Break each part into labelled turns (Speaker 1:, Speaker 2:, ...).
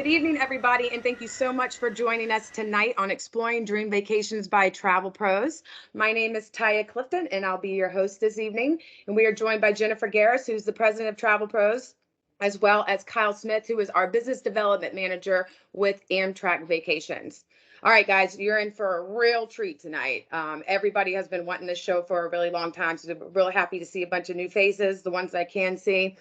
Speaker 1: Good evening, everybody, and thank you so much for joining us tonight on Exploring Dream Vacations by Travel Pros. My name is Taya Clifton, and I'll be your host this evening. And we are joined by Jennifer Garris, who's the president of Travel Pros, as well as Kyle Smith, who is our business development manager with Amtrak Vacations. All right, guys, you're in for a real treat tonight. Everybody has been wanting this show for a really long time, so we're really happy to see a bunch of new faces, the ones I can see.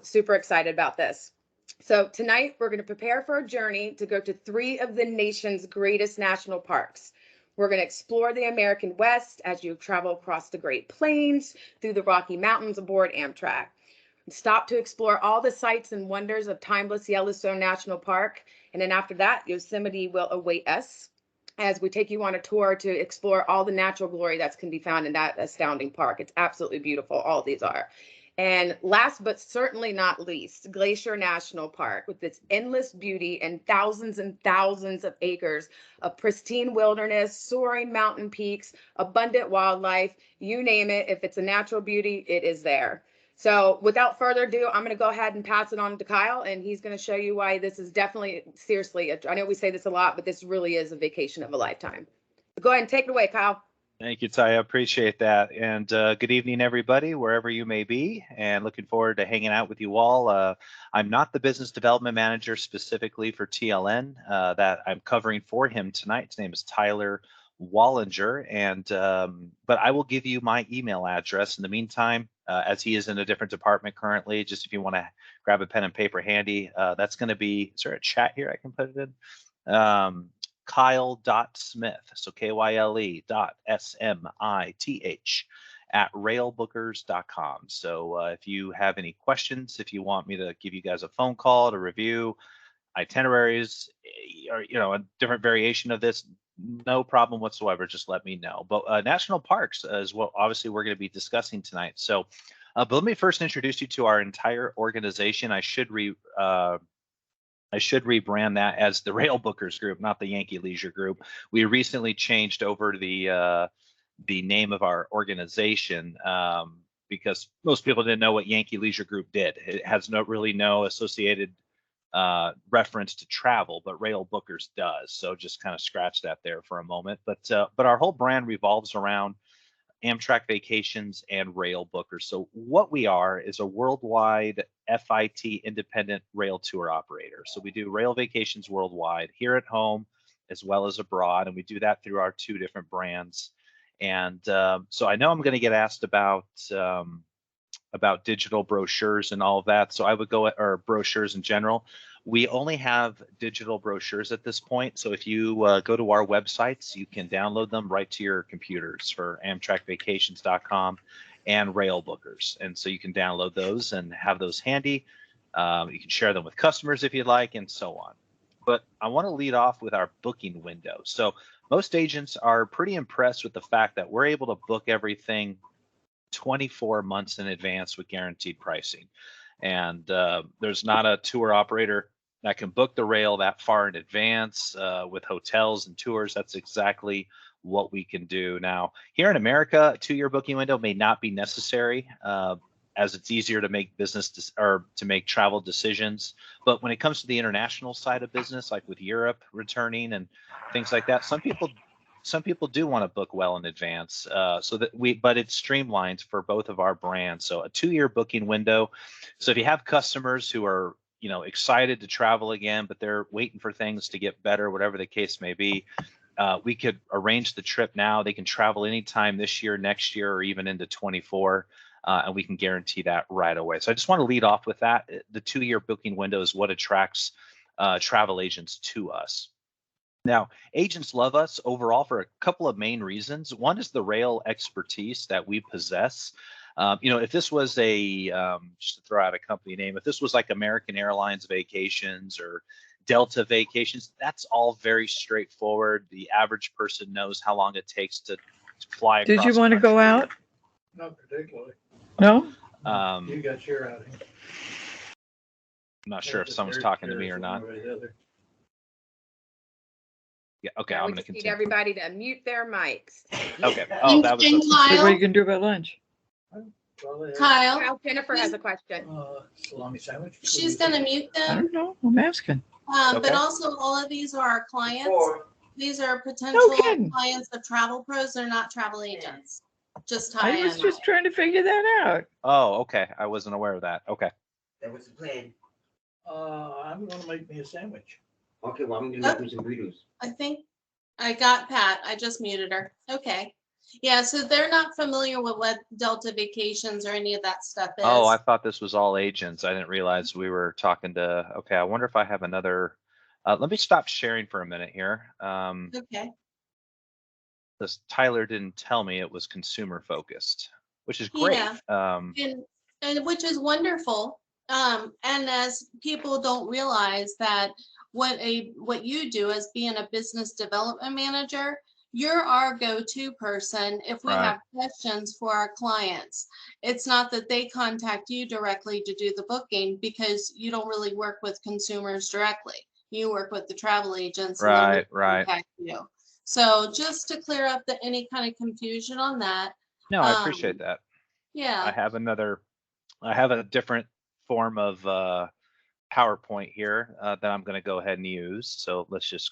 Speaker 1: Super excited about this. So tonight we're going to prepare for a journey to go to 3 of the nation's greatest national parks. We're going to explore the American West as you travel across the Great Plains, through the Rocky Mountains aboard Amtrak. Stop to explore all the sights and wonders of timeless Yellowstone National Park. And then after that, Yosemite will await us as we take you on a tour to explore all the natural glory that can be found in that astounding park. It's absolutely beautiful. All these are. And last but certainly not least, Glacier National Park, with its endless beauty and thousands of acres of pristine wilderness, soaring mountain peaks, abundant wildlife, you name it. If it's a natural beauty, it is there. So without further ado, I'm going to go ahead and pass it on to Kyle, and he's going to show you why this is definitely, seriously, I know we say this a lot, but this really is a vacation of a lifetime. So go ahead and take it away, Kyle.
Speaker 2: Thank you, Ty. I appreciate that. And good evening, everybody, wherever you may be, and looking forward to hanging out with you all. I'm not the business development manager specifically for TLN that I'm covering for him tonight. His name is Tyler Wallinger, and but I will give you my email address in the meantime, as he is in a different department currently. Just if you want to grab a pen and paper handy, that's going to be, is there a chat here I can put it in? Kyle.Smith, so KYLE.SMITH @railbookers.com. So if you have any questions, if you want me to give you guys a phone call to review itineraries, or a different variation of this, no problem whatsoever. Just let me know. But national parks is what obviously we're going to be discussing tonight. So, but let me first introduce you to our entire organization. I should rebrand that as the Rail Bookers Group, not the Yankee Leisure Group. We recently changed over the name of our organization because most people didn't know what Yankee Leisure Group did. It has no associated reference to travel, but Rail Bookers does. So just kind of scratch that there for a moment. But our whole brand revolves around Amtrak Vacations and Rail Bookers. So what we are is a worldwide FIT independent rail tour operator. So we do rail vacations worldwide, here at home as well as abroad, and we do that through our 2 different brands. And so I know I'm going to get asked about digital brochures and all of that. So I would go or brochures in general. We only have digital brochures at this point. So if you go to our websites, you can download them right to your computers for AmtrakVacations.com and Rail Bookers. And so you can download those and have those handy. You can share them with customers if you'd like, and so on. But I want to lead off with our booking window. So most agents are pretty impressed with the fact that we're able to book everything 24 months in advance with guaranteed pricing. And there's not a tour operator that can book the rail that far in advance with hotels and tours. That's exactly what we can do. Now, here in America, a 2-year booking window may not be necessary, as it's easier to make to make travel decisions. But when it comes to the international side of business, like with Europe returning and things like that, some people do want to book well in advance, but it's streamlined for both of our brands. So a 2-year booking window. So if you have customers who are, excited to travel again, but they're waiting for things to get better, whatever the case may be, we could arrange the trip now. They can travel anytime this year, next year, or even into 24, and we can guarantee that right away. So I just want to lead off with that. The 2-year booking window is what attracts travel agents to us. Now, agents love us overall for a couple of main reasons. One is the rail expertise that we possess. If this was just to throw out a company name, if this was like American Airlines Vacations or Delta Vacations, that's all very straightforward. The average person knows how long it takes to fly across.
Speaker 3: Did you want to go out?
Speaker 4: Not particularly.
Speaker 3: No?
Speaker 4: You got your outing.
Speaker 2: I'm not sure if someone's talking to me or not. Yeah, okay, I'm going to continue.
Speaker 1: Need everybody to mute their mics.
Speaker 2: Okay. Oh, that was
Speaker 3: So what are you going to do about lunch?
Speaker 5: Kyle,
Speaker 1: Jennifer has a question.
Speaker 4: Salami sandwich.
Speaker 5: she's going to mute
Speaker 3: I
Speaker 5: them.
Speaker 3: don't know. I'm asking.
Speaker 2: Okay.
Speaker 5: But also all of these are our clients. These are potential
Speaker 3: kidding.
Speaker 5: clients of Travel Pros. They're not travel agents. Just
Speaker 3: I
Speaker 5: tie
Speaker 3: was
Speaker 5: in.
Speaker 3: just trying to figure that out.
Speaker 2: Oh, okay. I wasn't aware of that. Okay.
Speaker 6: That was the plan.
Speaker 4: I'm gonna make me a sandwich.
Speaker 6: Okay, well, I'm gonna make me some burritos.
Speaker 5: I think I got Pat. I just muted her. Okay. Yeah, so they're not familiar with what Delta Vacations or any of that stuff is.
Speaker 2: Oh, I thought this was all agents. I didn't realize we were talking to, okay, I wonder if I have another, let me stop sharing for a minute here.
Speaker 5: Okay.
Speaker 2: This Tyler didn't tell me it was consumer focused, which is great.
Speaker 5: Yeah. And which is wonderful. And as people don't realize that what you do as being a business development manager, you're our go-to person if we
Speaker 2: Right.
Speaker 5: have questions for our clients. It's not that they contact you directly to do the booking because you don't really work with consumers directly. You work with the travel agents. And then we
Speaker 2: Right.
Speaker 5: contact you. So just to clear up any kind of confusion on that.
Speaker 2: No, I appreciate that.
Speaker 5: Yeah.
Speaker 2: I have a different form of PowerPoint here that I'm going to go ahead and use. So let's just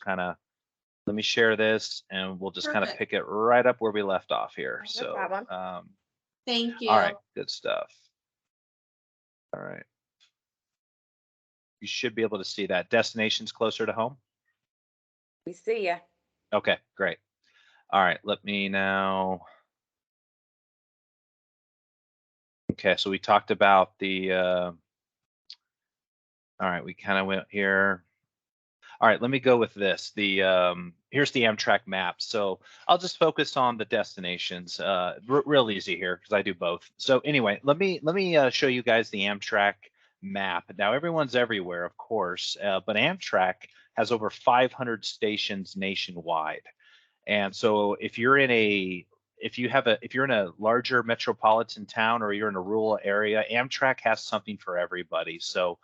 Speaker 2: let me share this and we'll just kind of
Speaker 5: Perfect.
Speaker 2: pick it right up where we left off here.
Speaker 1: No
Speaker 2: So,
Speaker 1: problem.
Speaker 5: Thank you.
Speaker 2: all right, good stuff. All right. You should be able to see that. Destinations closer to home.
Speaker 1: We see ya.
Speaker 2: Okay, great. All right, let me now. Okay, so we talked about all right, we kind of went here. All right, let me go with this. Here's the Amtrak map. So I'll just focus on the destinations. Real easy here because I do both. So anyway, let me show you guys the Amtrak map. Now everyone's everywhere, of course, but Amtrak has over 500 stations nationwide. And so if you're in a larger metropolitan town or you're in a rural area, Amtrak has something for everybody. So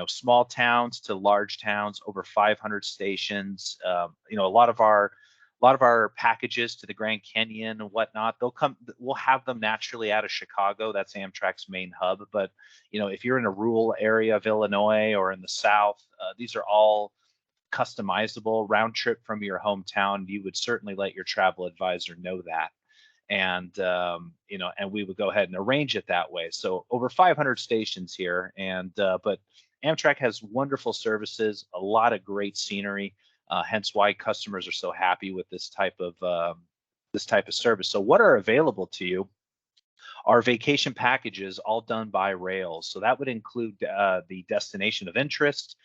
Speaker 2: small towns to large towns, over 500 stations. A lot of our packages to the Grand Canyon and whatnot, we'll have them naturally out of Chicago. That's Amtrak's main hub. But if you're in a rural area of Illinois or in the South, these are all customizable round trip from your hometown. You would certainly let your travel advisor know that. And and we would go ahead and arrange it that way. So over 500 stations here, but Amtrak has wonderful services, a lot of great scenery, hence why customers are so happy with this type of service. So what are available to you are vacation packages, all done by rail. So that would include the destination of interest.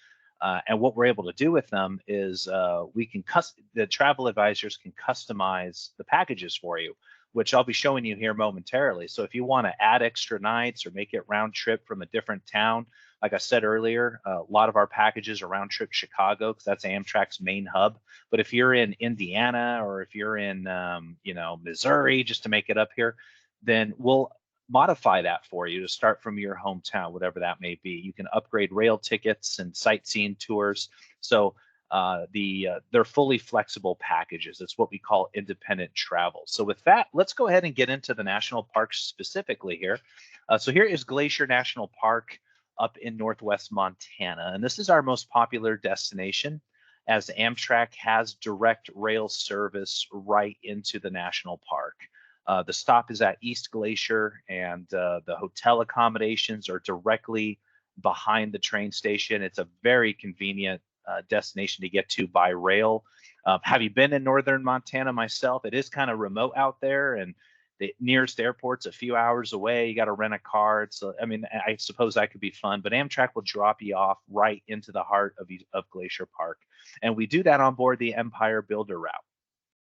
Speaker 2: And what we're able to do with them is the travel advisors can customize the packages for you, which I'll be showing you here momentarily. So if you want to add extra nights or make it round trip from a different town, like I said earlier, a lot of our packages are round trip Chicago because that's Amtrak's main hub. But if you're in Indiana or if you're in Missouri, just to make it up here, then we'll modify that for you to start from your hometown, whatever that may be. You can upgrade rail tickets and sightseeing tours. So they're fully flexible packages. It's what we call independent travel. So with that, let's go ahead and get into the national parks specifically here. So here is Glacier National Park up in Northwest Montana. And this is our most popular destination as Amtrak has direct rail service right into the national park. The stop is at East Glacier, and the hotel accommodations are directly behind the train station. It's a very convenient destination to get to by rail. Have you been in northern Montana? Myself, it is kind of remote out there, and the nearest airport's a few hours away. You got to rent a car. I suppose that could be fun, but Amtrak will drop you off right into the heart of Glacier Park, and we do that on board the Empire Builder route.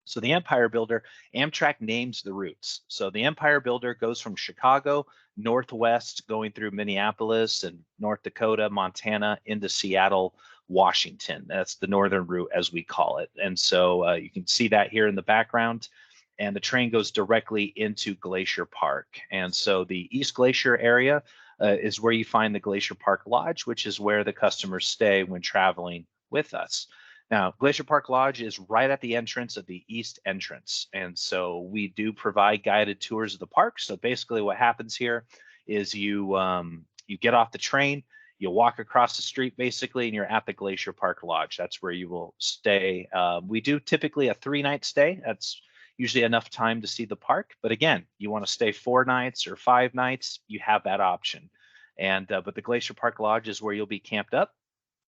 Speaker 2: So the Empire Builder, Amtrak names the routes. So the Empire Builder goes from Chicago northwest, going through Minneapolis and North Dakota, Montana, into Seattle, Washington. That's the northern route, as we call it. And so you can see that here in the background. And the train goes directly into Glacier Park. And so the East Glacier area is where you find the Glacier Park Lodge, which is where the customers stay when traveling with us. Now, Glacier Park Lodge is right at the entrance of the east entrance. And so we do provide guided tours of the park. So basically what happens here is you get off the train, You walk across the street basically, and you're at the Glacier Park Lodge. That's where you will stay. We do typically a 3-night stay. That's usually enough time to see the park. But again, you want to stay 4 nights or 5 nights, you have that option. And but the Glacier Park Lodge is where you'll be camped up.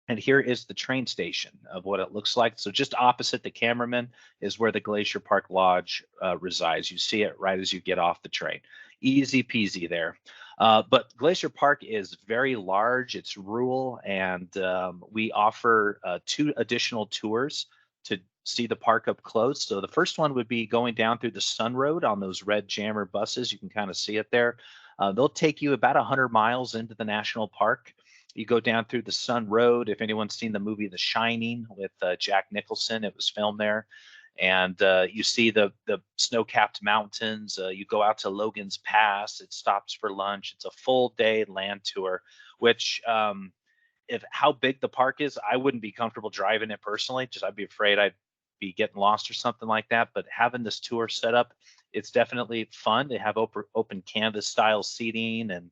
Speaker 2: And here is the train station of what it looks like. So just opposite the cameraman is where the Glacier Park Lodge resides. You see it right as you get off the train. Easy peasy there. But Glacier Park is very large. It's rural, and we offer 2 additional tours to see the park up close. So the first one would be going down through the Sun Road on those red jammer buses. You can kind of see it there. They'll take you about 100 miles into the national park. You go down through the Sun Road. If anyone's seen the movie The Shining with Jack Nicholson, it was filmed there. And you see the snow-capped mountains. You go out to Logan's Pass. It stops for lunch. It's a full-day land tour, which if how big the park is, I wouldn't be comfortable driving it personally. Just I'd be afraid I'd be getting lost or something like that. But having this tour set up, it's definitely fun. They have open canvas style seating, and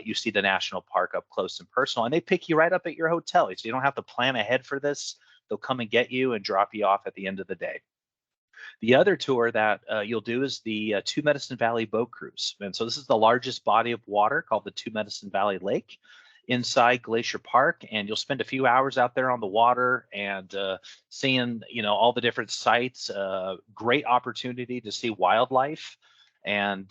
Speaker 2: you see the national park up close and personal, and they pick you right up at your hotel. So you don't have to plan ahead for this. They'll come and get you and drop you off at the end of the day. The other tour that you'll do is the Two Medicine Valley Boat Cruise. And so this is the largest body of water called the Two Medicine Valley Lake inside Glacier Park. And you'll spend a few hours out there on the water and seeing, all the different sights. Great opportunity to see wildlife. And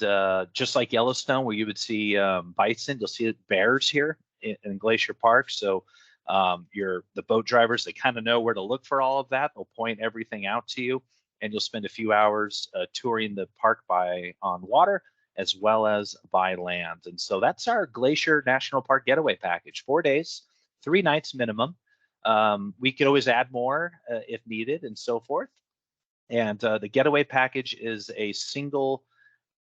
Speaker 2: just like Yellowstone, where you would see bison, you'll see bears here in Glacier Park. So the boat drivers, they kind of know where to look for all of that. They'll point everything out to you, and you'll spend a few hours touring the park on water as well as by land. And so that's our Glacier National Park getaway package. 4 days, 3 nights minimum. We could always add more if needed and so forth. And the getaway package is a single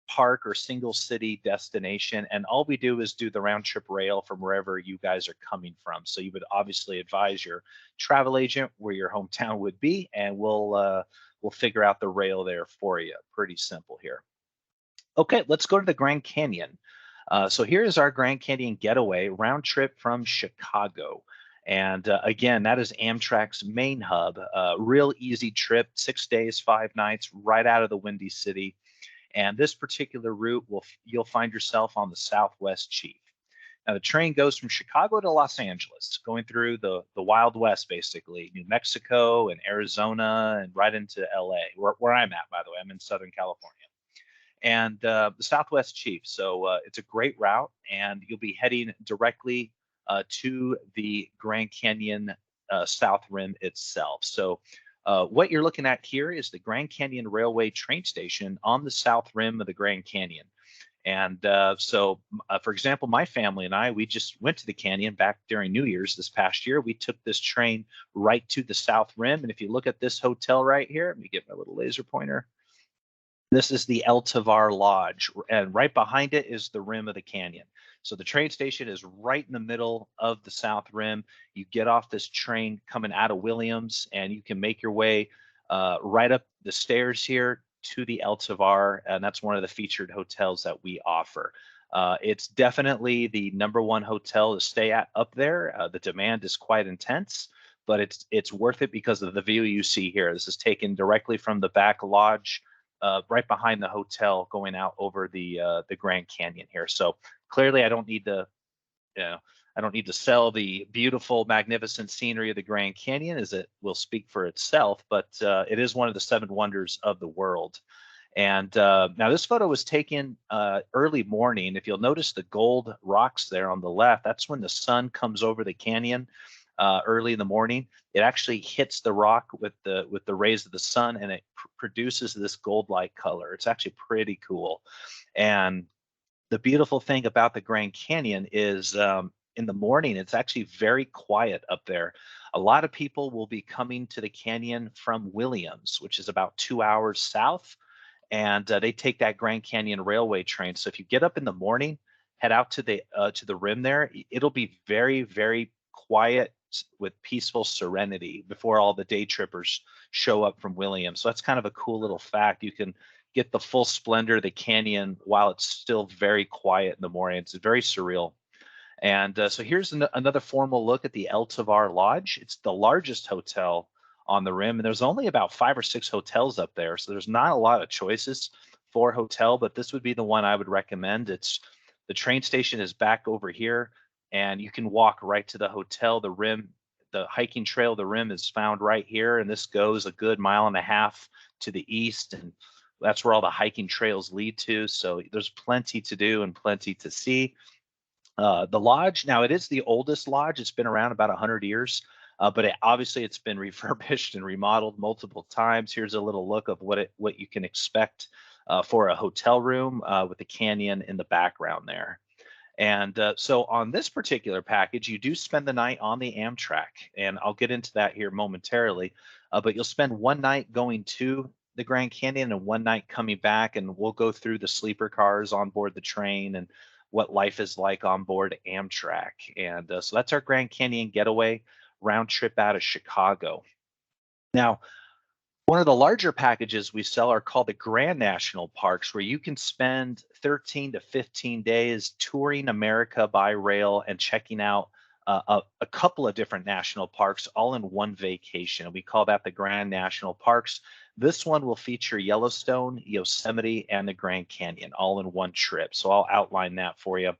Speaker 2: park or single city destination, and all we do is do the round trip rail from wherever you guys are coming from. So you would obviously advise your travel agent where your hometown would be, and we'll figure out the rail there for you. Pretty simple here. Okay, let's go to the Grand Canyon. So here is our Grand Canyon getaway round trip from Chicago. And again, that is Amtrak's main hub. Real easy trip, 6 days, 5 nights, right out of the Windy City. And this particular route, you'll find yourself on the Southwest Chief. Now, the train goes from Chicago to Los Angeles, going through the Wild West, basically, New Mexico and Arizona, and right into LA, where I'm at, by the way. I'm in Southern California. And the Southwest Chief. So it's a great route, and you'll be heading directly to the Grand Canyon South Rim itself. So what you're looking at here is the Grand Canyon Railway train station on the South Rim of the Grand Canyon. And so, for example, my family and I, we just went to the canyon back during New Year's this past year. We took this train right to the South Rim. And if you look at this hotel right here, let me get my little laser pointer. This is the El Tovar Lodge, and right behind it is the rim of the canyon. So the train station is right in the middle of the South Rim. You get off this train coming out of Williams, and you can make your way right up the stairs here to the El Tovar, and that's one of the featured hotels that we offer. It's definitely the #1 hotel to stay at up there. The demand is quite intense, but it's worth it because of the view you see here. This is taken directly from the back lodge, right behind the hotel, going out over the Grand Canyon here. So clearly, I don't need to sell the beautiful, magnificent scenery of the Grand Canyon, as it will speak for itself. But it is one of the 7 wonders of the world. And now this photo was taken early morning. If you'll notice the gold rocks there on the left, that's when the sun comes over the canyon early in the morning. It actually hits the rock with the rays of the sun, and it produces this gold-like color. It's actually pretty cool. And the beautiful thing about the Grand Canyon is in the morning, it's actually very quiet up there. A lot of people will be coming to the canyon from Williams, which is about 2 hours south, and they take that Grand Canyon Railway train. So if you get up in the morning, head out to the rim there, it'll be very, very quiet with peaceful serenity before all the day trippers show up from Williams. So that's kind of a cool little fact. You can get the full splendor of the canyon while it's still very quiet in the morning. It's very surreal. And so here's another formal look at the El Tovar Lodge. It's the largest hotel on the rim, and there's only about 5 or 6 hotels up there, so there's not a lot of choices for a hotel, but this would be the one I would recommend. It's the train station is back over here, and you can walk right to the hotel. The rim, the hiking trail, the rim is found right here, and this goes a good 1.5 miles to the east, and that's where all the hiking trails lead to. So there's plenty to do and plenty to see. The lodge, now it is the oldest lodge. It's been around about 100 years, but obviously it's been refurbished and remodeled multiple times. Here's a little look of what you can expect for a hotel room with the canyon in the background there. And so on this particular package, you do spend the night on the Amtrak, and I'll get into that here momentarily, but you'll spend one night going to the Grand Canyon and one night coming back, and we'll go through the sleeper cars on board the train and what life is like on board Amtrak. And so that's our Grand Canyon getaway round trip out of Chicago. Now, one of the larger packages we sell are called the Grand National Parks, where you can spend 13 to 15 days touring America by rail and checking out a couple of different national parks all in one vacation. We call that the Grand National Parks. This one will feature Yellowstone, Yosemite, and the Grand Canyon all in one trip. So I'll outline that for you.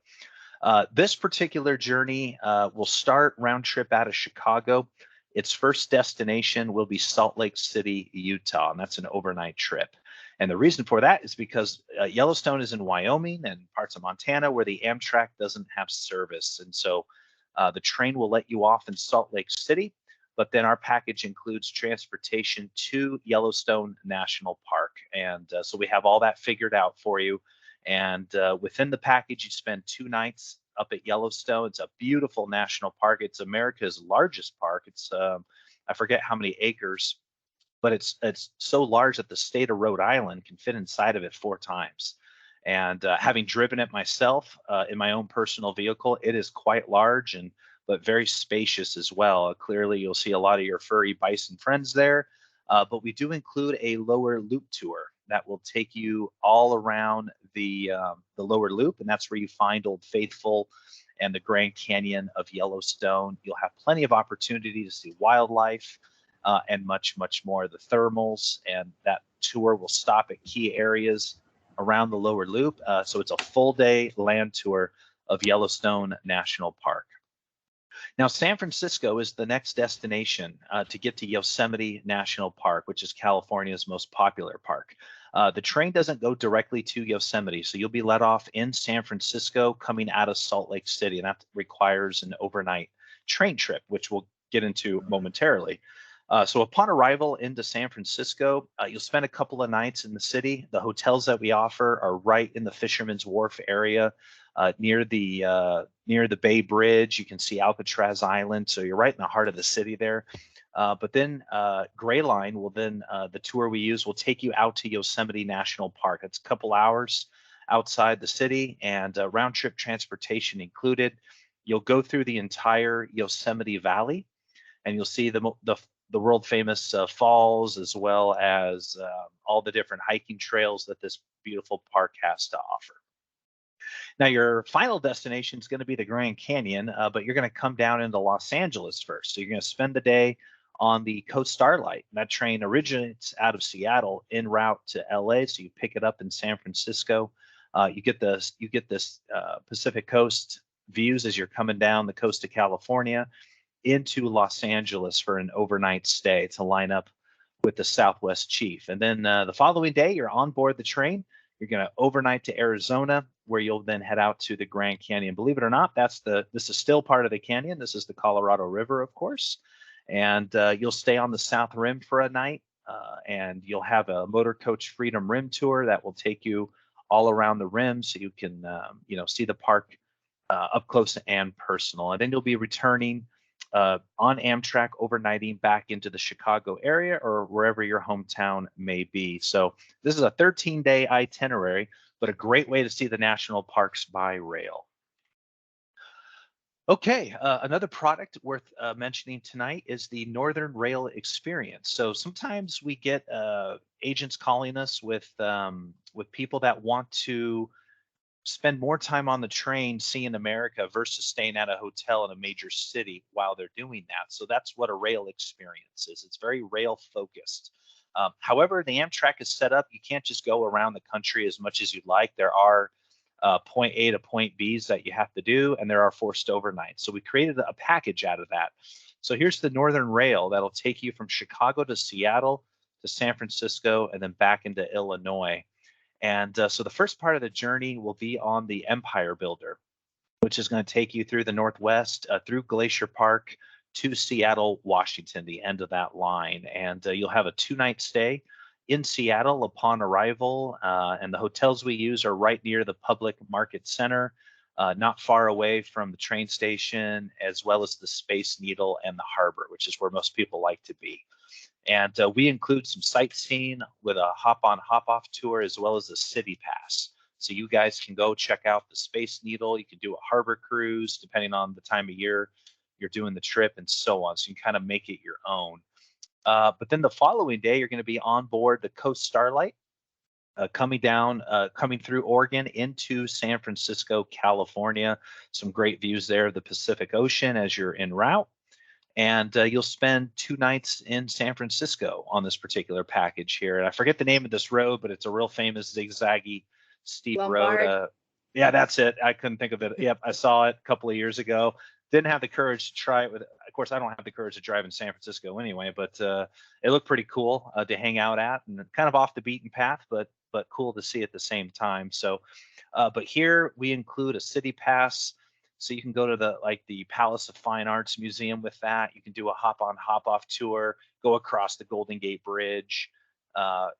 Speaker 2: This particular journey will start round trip out of Chicago. Its first destination will be Salt Lake City, Utah, and that's an overnight trip. And the reason for that is because Yellowstone is in Wyoming and parts of Montana where the Amtrak doesn't have service. And so the train will let you off in Salt Lake City, but then our package includes transportation to Yellowstone National Park. And so we have all that figured out for you. And within the package, you spend 2 nights up at Yellowstone. It's a beautiful national park. It's America's largest park. It's I forget how many acres, but it's so large that the state of Rhode Island can fit inside of it 4 times. And having driven it myself in my own personal vehicle, it is quite large and but very spacious as well. Clearly, you'll see a lot of your furry bison friends there, but we do include a lower loop tour that will take you all around the lower loop, and that's where you find Old Faithful and the Grand Canyon of Yellowstone. You'll have plenty of opportunity to see wildlife and much, much more. The thermals, and that tour will stop at key areas around the lower loop. So it's a full day land tour of Yellowstone National Park. Now, San Francisco is the next destination to get to Yosemite National Park, which is California's most popular park. The train doesn't go directly to Yosemite, so you'll be let off in San Francisco coming out of Salt Lake City, and that requires an overnight train trip, which we'll get into momentarily. So upon arrival into San Francisco, you'll spend a couple of nights in the city. The hotels that we offer are right in the Fisherman's Wharf area, near the Bay Bridge. You can see Alcatraz Island, so you're right in the heart of the city there. But then Gray Line will then, the tour we use will take you out to Yosemite National Park. It's a couple hours outside the city, and round trip transportation included. You'll go through the entire Yosemite Valley, and you'll see the world famous falls, as well as all the different hiking trails that this beautiful park has to offer. Now, your final destination is going to be the Grand Canyon, but you're going to come down into Los Angeles first. So you're going to spend the day on the Coast Starlight. And that train originates out of Seattle en route to LA. So you pick it up in San Francisco. You get this Pacific Coast views as you're coming down the coast of California into Los Angeles for an overnight stay to line up with the Southwest Chief. And then the following day, you're on board the train. You're going to overnight to Arizona, where you'll then head out to the Grand Canyon. Believe it or not, this is still part of the canyon. This is the Colorado River, of course. And you'll stay on the South Rim for a night, and you'll have a Motor Coach Freedom Rim tour that will take you all around the rim, so you can see the park up close and personal. And then you'll be returning on Amtrak, overnighting back into the Chicago area or wherever your hometown may be. So this is a 13-day itinerary, but a great way to see the national parks by rail. Okay, another product worth mentioning tonight is the Northern Rail Experience. So sometimes we get agents calling us with people that want to spend more time on the train seeing America versus staying at a hotel in a major city while they're doing that. So that's what a rail experience is. It's very rail focused. However, the Amtrak is set up, you can't just go around the country as much as you'd like. There are point A to point B's that you have to do, and there are forced overnights. So we created a package out of that. So here's the Northern Rail that'll take you from Chicago to Seattle to San Francisco and then back into Illinois. And so the first part of the journey will be on the Empire Builder, which is going to take you through the Northwest, through Glacier Park to Seattle, Washington, the end of that line. And you'll have a 2-night stay in Seattle upon arrival. And the hotels we use are right near the public market center, not far away from the train station, as well as the Space Needle and the harbor, which is where most people like to be. And we include some sightseeing with a hop-on, hop-off tour, as well as a city pass. So you guys can go check out the Space Needle. You can do a harbor cruise, depending on the time of year you're doing the trip, and so on. So you can kind of make it your own. But then the following day, you're going to be on board the Coast Starlight, coming through Oregon into San Francisco, California. Some great views there of the Pacific Ocean as you're en route. And you'll spend 2 nights in San Francisco on this particular package here. And I forget the name of this road, but it's a real famous zigzaggy, steep road. Yeah, that's it. I couldn't think of it. Yep, I saw it a couple of years ago. Didn't have the courage to try it with. Of course, I don't have the courage to drive in San Francisco anyway. But it looked pretty cool to hang out at, and kind of off the beaten path, but cool to see at the same time. So, but here we include a city pass. So you can go to the Palace of Fine Arts Museum with that. You can do a hop-on, hop-off tour, go across the Golden Gate Bridge.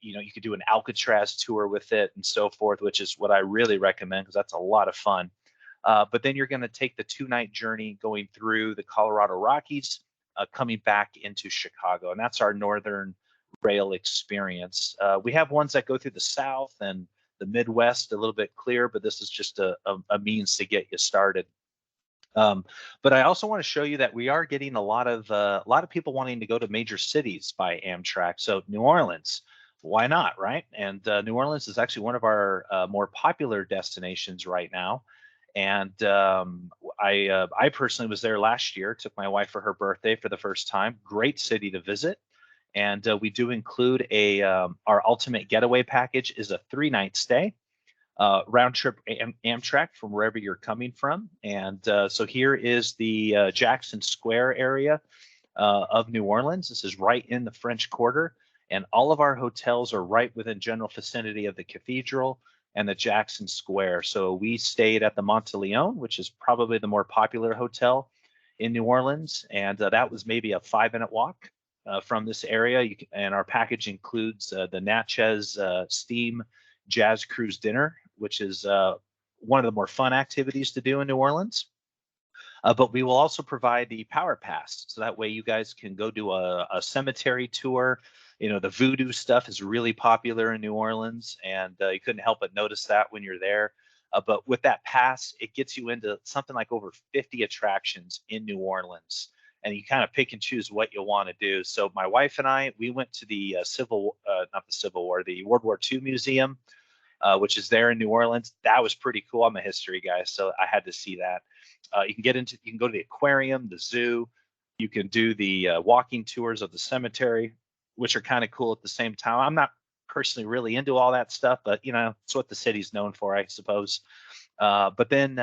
Speaker 2: You could do an Alcatraz tour with it and so forth, which is what I really recommend because that's a lot of fun. But then you're going to take the 2-night journey going through the Colorado Rockies, coming back into Chicago. And that's our Northern Rail experience. We have ones that go through the South and the Midwest a little bit clear, but this is just a means to get you started. But I also want to show you that we are getting a lot of people wanting to go to major cities by Amtrak. So New Orleans, why not, right? And New Orleans is actually one of our more popular destinations right now. And I personally was there last year, took my wife for her birthday for the first time. Great city to visit. And we do include our ultimate getaway package is a 3-night stay. Round trip Amtrak from wherever you're coming from. And so here is the Jackson Square area of New Orleans. This is right in the French Quarter, and all of our hotels are right within general vicinity of the cathedral and the Jackson Square. So we stayed at the Monteleone, which is probably the more popular hotel in New Orleans, and that was maybe a 5-minute walk from this area. And our package includes the Natchez Steam Jazz Cruise Dinner, which is one of the more fun activities to do in New Orleans. But we will also provide the Power Pass, so that way you guys can go do a cemetery tour. The voodoo stuff is really popular in New Orleans, and you couldn't help but notice that when you're there. But with that pass, it gets you into something like over 50 attractions in New Orleans, and you kind of pick and choose what you want to do. So my wife and I, we went to the the World War II Museum, which is there in New Orleans. That was pretty cool. I'm a history guy, so I had to see that. You can go to the aquarium, the zoo. You can do the walking tours of the cemetery, which are kind of cool at the same time. I'm not personally really into all that stuff, but it's what the city's known for, I suppose. But then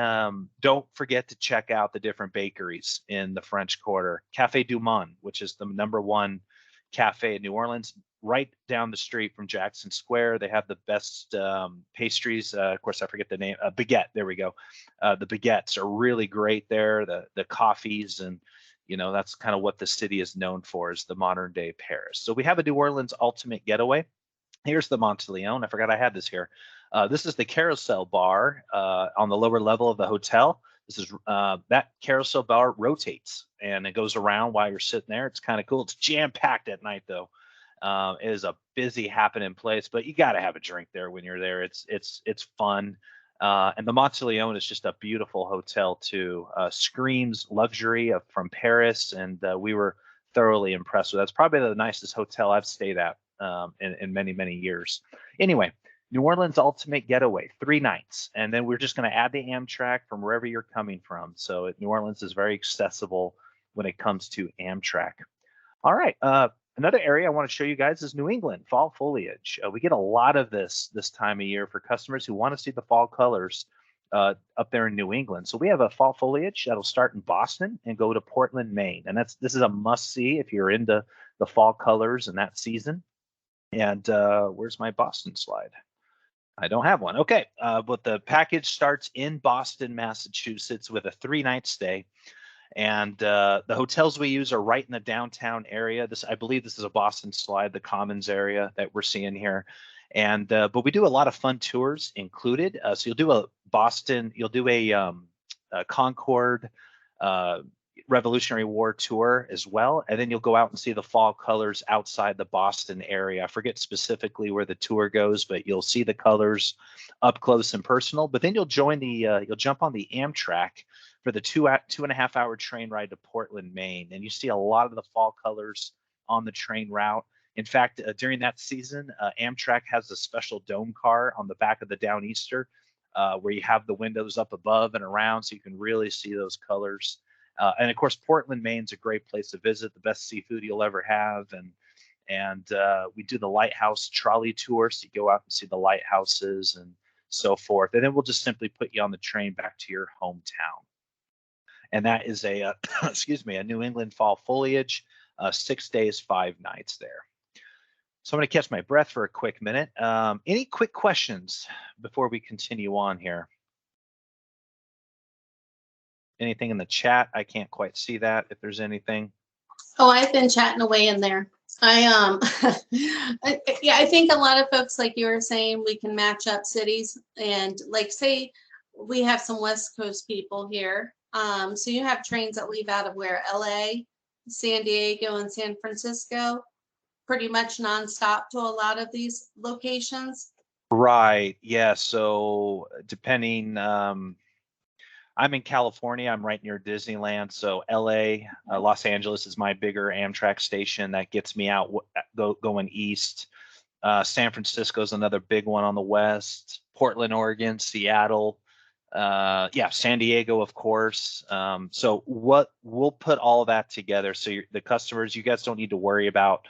Speaker 2: don't forget to check out the different bakeries in the French Quarter. Café du Monde, which is the #1 cafe in New Orleans, right down the street from Jackson Square. They have the best pastries. Of course, I forget the name. Baguette. There we go. The baguettes are really great there. The coffees, and that's kind of what the city is known for, is the modern day Paris. So we have a New Orleans ultimate getaway. Here's the Monteleone. I forgot I had this here. This is the Carousel Bar on the lower level of the hotel. This is that Carousel Bar rotates, and it goes around while you're sitting there. It's kind of cool. It's jam-packed at night, though. It is a busy happening place, but you got to have a drink there when you're there. It's fun. And the Monteleone is just a beautiful hotel too. Screams luxury from Paris, and we were thoroughly impressed with that. It's probably the nicest hotel I've stayed at in many, many years. Anyway, New Orleans Ultimate Getaway, 3 nights. And then we're just going to add the Amtrak from wherever you're coming from. So New Orleans is very accessible when it comes to Amtrak. All right. Another area I want to show you guys is New England, fall foliage. We get a lot of this time of year for customers who want to see the fall colors up there in New England. So we have a fall foliage that'll start in Boston and go to Portland, Maine. And this is a must-see if you're into the fall colors in that season. And where's my Boston slide? I don't have one. Okay, but the package starts in Boston, Massachusetts with a 3-night stay. And the hotels we use are right in the downtown area. I believe this is a Boston slide, the Commons area that we're seeing here. And but we do a lot of fun tours included. So you'll do a Boston, you'll do a Concord Revolutionary War tour as well, and then you'll go out and see the fall colors outside the Boston area. I forget specifically where the tour goes, but you'll see the colors up close and personal. But then you'll join the you'll jump on the Amtrak for the 2.5 hour train ride to Portland, Maine, and you see a lot of the fall colors on the train route. In fact, during that season, Amtrak has a special dome car on the back of the Downeaster where you have the windows up above and around so you can really see those colors. And of course, Portland, Maine's a great place to visit, the best seafood you'll ever have. And we do the lighthouse trolley tour, so you go out and see the lighthouses and so forth. And then we'll just simply put you on the train back to your hometown. And that is a, excuse me, a New England fall foliage, 6 days, 5 nights there. So I'm going to catch my breath for a quick minute. Any quick questions before we continue on here? Anything in the chat? I can't quite see that, if there's anything.
Speaker 5: Oh, I've been chatting away in there. Yeah, I think a lot of folks, like you were saying, we can match up cities and like say we have some West Coast people here. So you have trains that leave out of where? LA, San Diego, and San Francisco, pretty much nonstop to a lot of these locations.
Speaker 2: Right. Yeah. So depending, I'm in California. I'm right near Disneyland. So LA, Los Angeles is my bigger Amtrak station that gets me out going east. San Francisco is another big one on the west. Portland, Oregon, Seattle. Yeah, San Diego, of course. So we'll put all of that together. So the customers, you guys don't need to worry about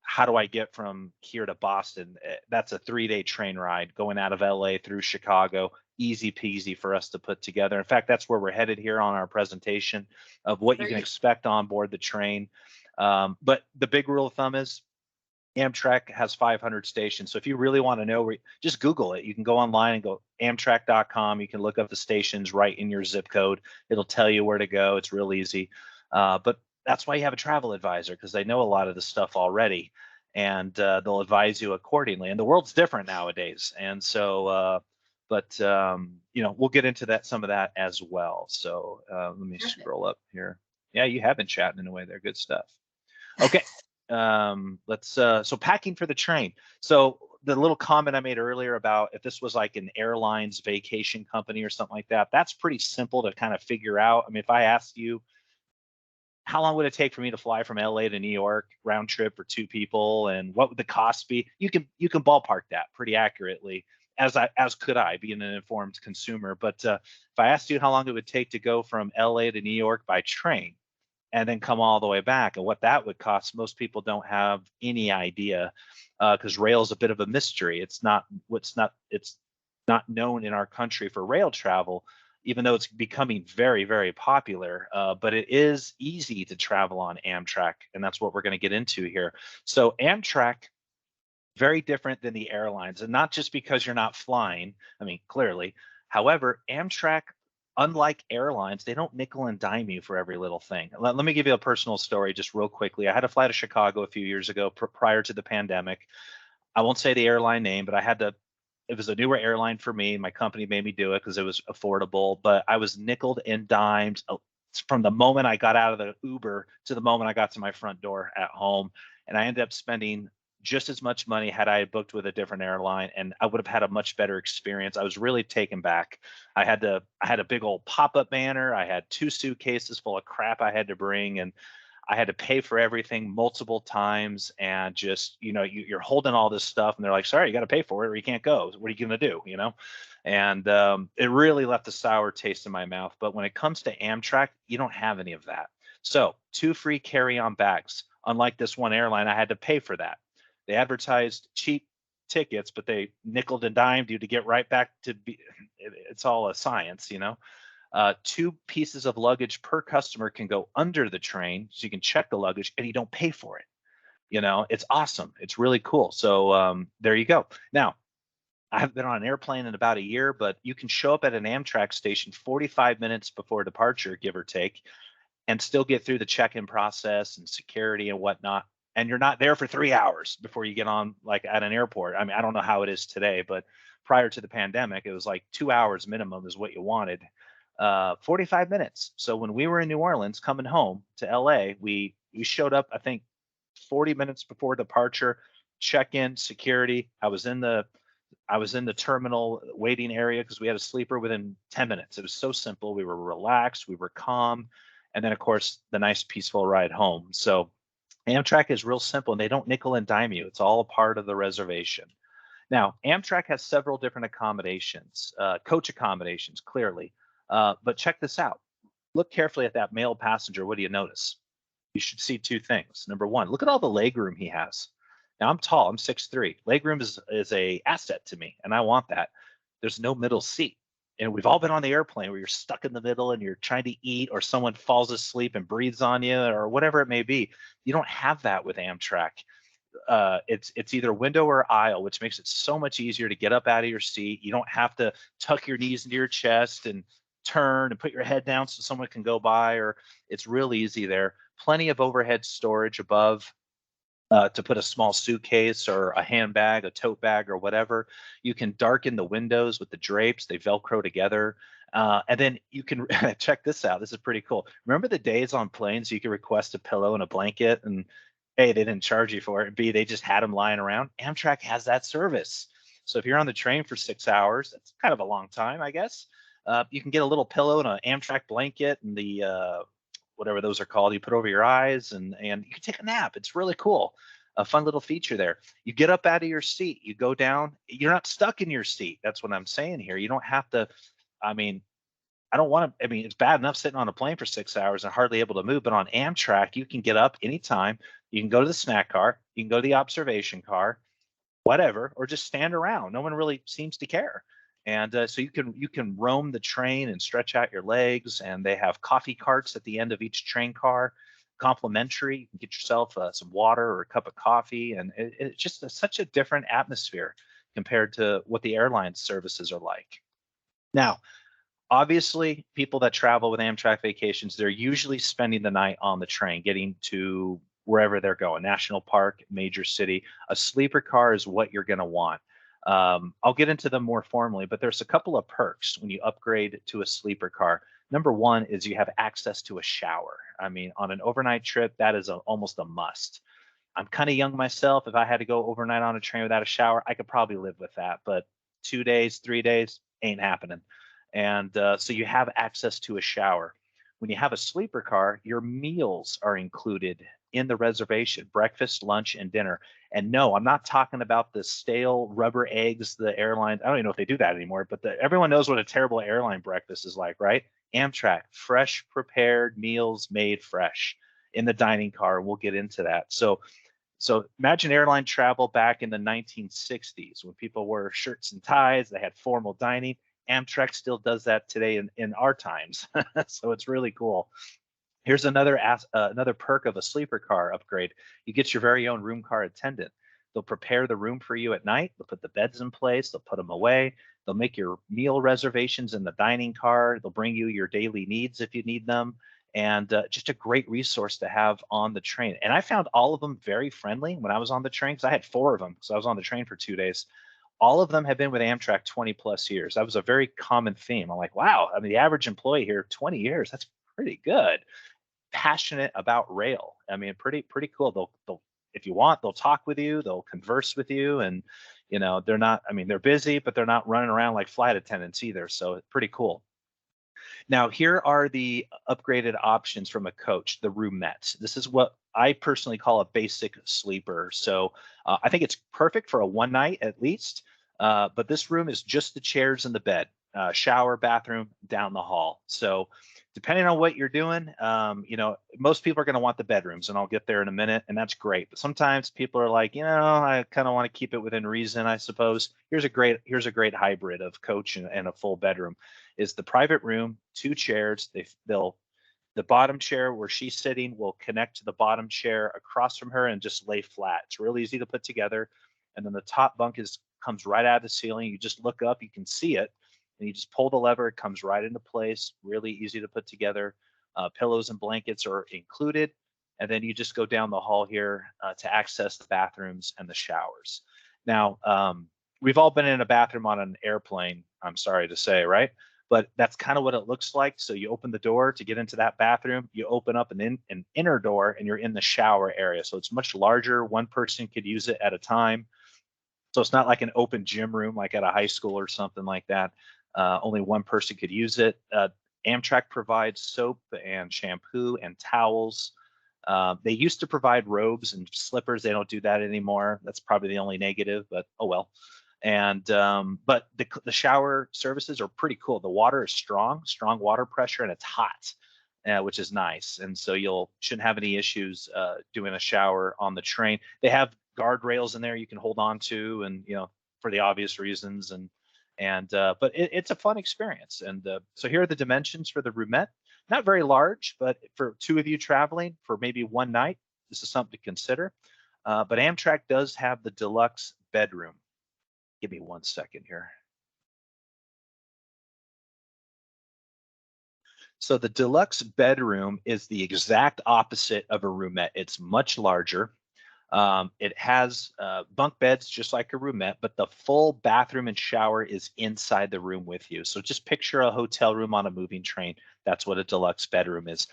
Speaker 2: how do I get from here to Boston. That's a 3-day train ride going out of LA through Chicago. Easy peasy for us to put together. In fact, that's where we're headed here on our presentation of what you can expect on board the train. But the big rule of thumb is Amtrak has 500 stations. So if you really want to know, just Google it. You can go online and go amtrak.com. You can look up the stations right in your zip code. It'll tell you where to go. It's real easy. But that's why you have a travel advisor, because they know a lot of the stuff already, and they'll advise you accordingly. And the world's different nowadays. And so, you know, we'we'll get into some of that as well. So let me scroll up here. Yeah, you have been chatting in a way there. Good stuff. Okay. So packing for the train. So the little comment I made earlier about if this was like an airlines vacation company or something like that, that's pretty simple to kind of figure out. I mean, if I asked you, how long would it take for me to fly from LA to New York round trip for 2 people, and what would the cost be? You can ballpark that pretty accurately, as could I, being an informed consumer. But if I asked you how long it would take to go from LA to New York by train and then come all the way back, and what that would cost, most people don't have any idea, because rail is a bit of a mystery. It's not known in our country for rail travel, even though it's becoming very, very popular. But it is easy to travel on Amtrak, and that's what we're going to get into here. So Amtrak, very different than the airlines, and not just because you're not flying. I mean, clearly. However, Amtrak, unlike airlines, they don't nickel and dime you for every little thing. Let me give you a personal story just real quickly. I had to fly to Chicago a few years ago prior to the pandemic. I won't say the airline name, but it was a newer airline for me. My company made me do it because it was affordable, but I was nickeled and dimed from the moment I got out of the Uber to the moment I got to my front door at home. And I ended up spending just as much money had I booked with a different airline, and I would have had a much better experience. I was really taken back. I had a big old pop-up banner. I had 2 suitcases full of crap I had to bring, and I had to pay for everything multiple times, and just, you're holding all this stuff, and they're like, sorry, you got to pay for it or you can't go. What are you going to do? And it really left a sour taste in my mouth. But when it comes to Amtrak, you don't have any of that. So 2 free carry-on bags. Unlike this one airline, I had to pay for that. They advertised cheap tickets, but they nickeled and dimed you to get right back to be. It's all a science. 2 pieces of luggage per customer can go under the train, so you can check the luggage and you don't pay for it. It's awesome. It's really cool. So there you go. Now, I haven't been on an airplane in about a year, but you can show up at an Amtrak station 45 minutes before departure, give or take, and still get through the check-in process and security and whatnot. And you're not there for 3 hours before you get on, like at an airport. I mean, I don't know how it is today, but prior to the pandemic, it was like 2 hours minimum is what you wanted. 45 minutes. So when we were in New Orleans coming home to LA, we showed up, I think, 40 minutes before departure, check-in, security. I was in the terminal waiting area because we had a sleeper within 10 minutes. It was so simple. We were relaxed, we were calm, and then of course the nice peaceful ride home. So Amtrak is real simple, and they don't nickel and dime you. It's all a part of the reservation. Now, Amtrak has several different accommodations, coach accommodations, clearly. But check this out. Look carefully at that male passenger. What do you notice? You should see 2 things. Number 1, look at all the leg room he has. Now, I'm tall. I'm 6'3". Leg room is a asset to me, and I want that. There's no middle seat. And we've all been on the airplane where you're stuck in the middle and you're trying to eat, or someone falls asleep and breathes on you, or whatever it may be. You don't have that with Amtrak. It's either window or aisle, which makes it so much easier to get up out of your seat. You don't have to tuck your knees into your chest and turn and put your head down so someone can go by, or it's real easy there. Plenty of overhead storage above to put a small suitcase or a handbag, a tote bag, or whatever. You can darken the windows with the drapes. They Velcro together. And then you can check this out. This is pretty cool. Remember the days on planes you could request a pillow and a blanket, and A, they didn't charge you for it. B, they just had them lying around. Amtrak has that service. So if you're on the train for 6 hours, that's kind of a long time, I guess. You can get a little pillow and an Amtrak blanket and the whatever those are called. You put over your eyes, and you can take a nap. It's really cool. A fun little feature there. You get up out of your seat, you go down. You're not stuck in your seat. That's what I'm saying here. You don't have to. I mean, I don't want to. I mean, it's bad enough sitting on a plane for 6 hours and hardly able to move. But on Amtrak, you can get up anytime. You can go to the snack car. You can go to the observation car, whatever, or just stand around. No one really seems to care. And so you can roam the train and stretch out your legs. And they have coffee carts at the end of each train car, complimentary. You can get yourself some water or a cup of coffee, and it's just such a different atmosphere compared to what the airline services are like. Now, obviously, people that travel with Amtrak vacations, they're usually spending the night on the train, getting to wherever they're going, national park, major city. A sleeper car is what you're going to want. I'll get into them more formally, but there's a couple of perks when you upgrade to a sleeper car. Number 1 is you have access to a shower. I mean, on an overnight trip, that is almost a must. I'm kind of young myself. If I had to go overnight on a train without a shower, I could probably live with that. But 2 days, 3 days, ain't happening. And so you have access to a shower. When you have a sleeper car, your meals are included in the reservation: breakfast, lunch, and dinner. And no, I'm not talking about the stale rubber eggs the airlines. I don't even know if they do that anymore, but everyone knows what a terrible airline breakfast is like, right? Amtrak, fresh prepared meals made fresh in the dining car. We'll get into that. So imagine airline travel back in the 1960s when people wore shirts and ties, they had formal dining. Amtrak still does that today in our times. So it's really cool. Here's another perk of a sleeper car upgrade. You get your very own room car attendant. They'll prepare the room for you at night. They'll put the beds in place. They'll put them away. They'll make your meal reservations in the dining car. They'll bring you your daily needs if you need them. And just a great resource to have on the train. And I found all of them very friendly when I was on the train, because I had 4 of them, because I was on the train for 2 days. All of them have been with Amtrak 20 plus years. That was a very common theme. I'm like, wow, I mean, the average employee here, 20 years, that's pretty good. Passionate about rail. I mean, pretty cool. They'll if you want, they'll talk with you, they'll converse with you, and they're not. I mean, they're busy, but they're not running around like flight attendants either. So it's pretty cool. Now, here are the upgraded options from a coach, the roomette. This is what I personally call a basic sleeper. So I think it's perfect for a one night at least. But this room is just the chairs and the bed, shower, bathroom, down the hall. So depending on what you're doing, most people are going to want the bedrooms, and I'll get there in a minute, and that's great. But sometimes people are like, I kind of want to keep it within reason, I suppose. Here's a great hybrid of coach and a full bedroom. Is the private room, two chairs. The bottom chair where she's sitting will connect to the bottom chair across from her and just lay flat. It's real easy to put together. And then the top bunk comes right out of the ceiling. You just look up, you can see it, and you just pull the lever, it comes right into place. Really easy to put together. Pillows and blankets are included. And then you just go down the hall here to access the bathrooms and the showers. Now, we've all been in a bathroom on an airplane, I'm sorry to say, right? But that's kind of what it looks like. So you open the door to get into that bathroom, you open up an inner door, and you're in the shower area. So it's much larger. One person could use it at a time. So it's not like an open gym room like at a high school or something like that. Only one person could use it. Amtrak provides soap and shampoo and towels. They used to provide robes and slippers. They don't do that anymore. That's probably the only negative, but oh well. And but the shower services are pretty cool. The water is strong water pressure, and it's hot, which is nice. And so shouldn't have any issues doing a shower on the train. They have guardrails in there you can hold on to, and for the obvious reasons. But it's a fun experience. And so here are the dimensions for the roomette. Not very large, but for two of you traveling for maybe one night, this is something to consider. But Amtrak does have the deluxe bedroom. Give me 1 second here. So the deluxe bedroom is the exact opposite of a roomette. It's much larger. It has bunk beds just like a roomette, but the full bathroom and shower is inside the room with you. So just picture a hotel room on a moving train. That's what a deluxe bedroom is.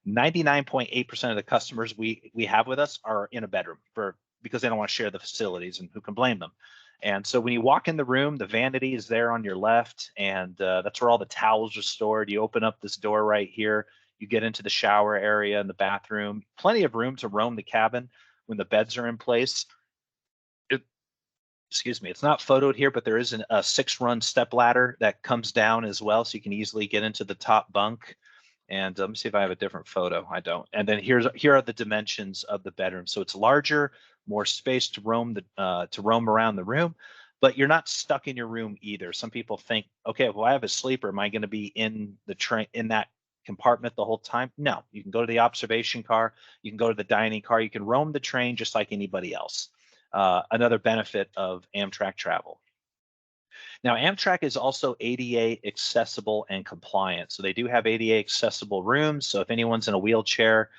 Speaker 2: 99.8% of the customers we have with us are in a bedroom because they don't want to share the facilities, and who can blame them? And so when you walk in the room, the vanity is there on your left, and that's where all the towels are stored. You open up this door right here. You get into the shower area and the bathroom. Plenty of room to roam the cabin when the beds are in place. Excuse me, it's not photoed here, but there is a 6-run step ladder that comes down as well, so you can easily get into the top bunk. And let me see if I have a different photo. I don't. And then here are the dimensions of the bedroom. So it's larger, more space to roam around the room, but you're not stuck in your room either. Some people think, okay, well, I have a sleeper. Am I going to be in the train in that compartment the whole time? No, you can go to the observation car. You can go to the dining car. You can roam the train just like anybody else. Another benefit of Amtrak travel. Now, Amtrak is also ADA accessible and compliant. So they do have ADA accessible rooms. So if anyone's in a wheelchair,